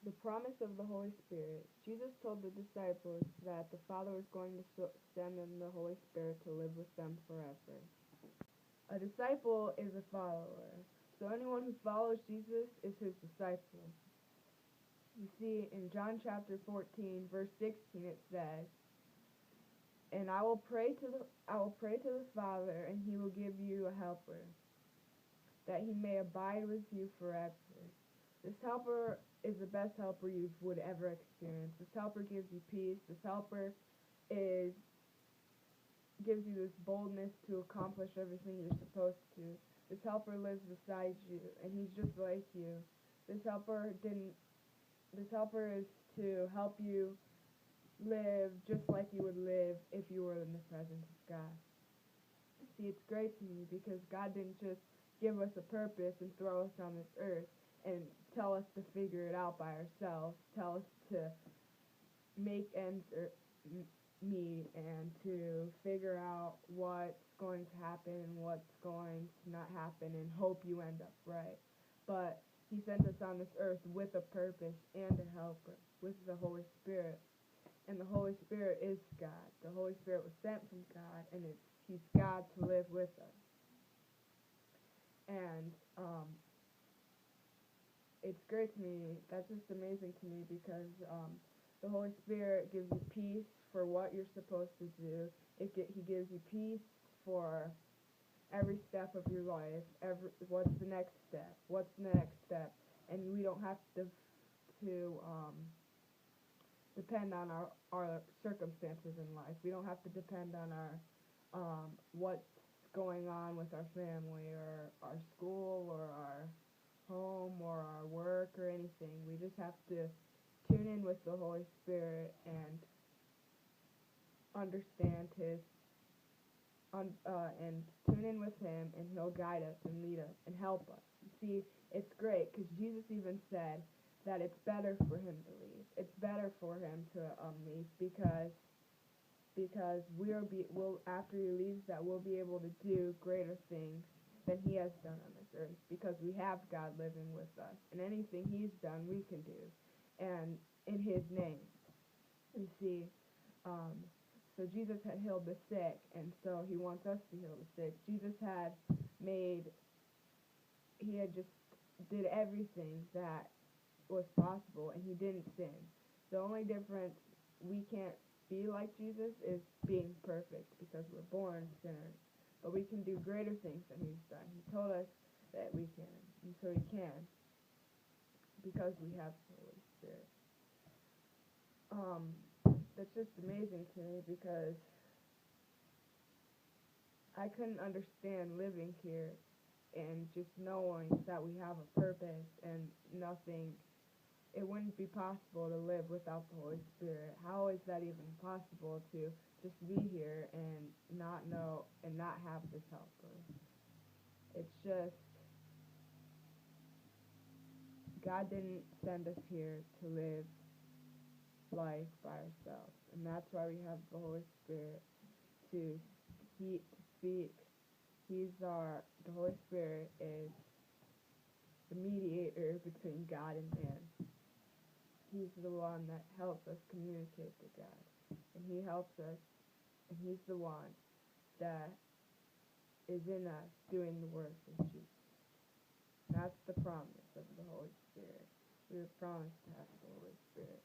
The promise of the Holy Spirit. Jesus told the disciples that the Father was going to send them the Holy Spirit to live with them forever. A disciple is a follower. So anyone who follows Jesus is his disciple. You see, in John chapter 14, verse 16, it says, "And I will pray to the Father, and he will give you a helper, that he may abide with you forever." This helper is the best helper you would ever experience. This helper gives you peace. This helper is gives you this boldness to accomplish everything you're supposed to. This helper lives beside you, and he's just like you. This helper is to help you live just like you would live if you were in the presence of God. See, it's great to me because God didn't just give us a purpose and throw us on this earth and tell us to figure it out by ourselves, tell us to make ends meet and to figure out what's going to happen and what's going to not happen and hope you end up right. But he sent us on this earth with a purpose and a helper, with the Holy Spirit. And the Holy Spirit is God. The Holy Spirit was sent from God, and he's God to live with us. And it's great to me. That's just amazing to me because the Holy Spirit gives you peace for what you're supposed to do. He gives you peace for every step of your life. What's the next step? What's the next step? And we don't have to depend on our circumstances in life. We don't have to depend on our what's going on with our family or our school or our home or our work or anything. We just have to tune in with the Holy Spirit and understand and tune in with Him, and He'll guide us and lead us and help us. See, it's great because Jesus even said that it's better for Him to leave. It's better for Him to leave because after He leaves, that we'll be able to do greater things than He has done on this earth because we have God living with us, and anything He's done we can do, and in His name. You see, so Jesus had healed the sick, and so He wants us to heal the sick. Jesus He had just did everything that was possible, and He didn't sin. The only difference, we can't be like Jesus, is being perfect because we're born sinners. But we can do greater things than He's done. He told us that we can, and so we can because we have the Holy Spirit. That's just amazing to me because I couldn't understand living here and just knowing that we have a purpose and it wouldn't be possible to live without the Holy Spirit. How is that even possible to just be here and not know and not have this helper? It's just, God didn't send us here to live life by ourselves, and that's why we have the Holy Spirit to speak. The Holy Spirit is the mediator between God and man. He's the one that helps us communicate to God, and He helps us, and He's the one that is in us doing the work of Jesus. That's the promise of the Holy Spirit. We were promised to have the Holy Spirit.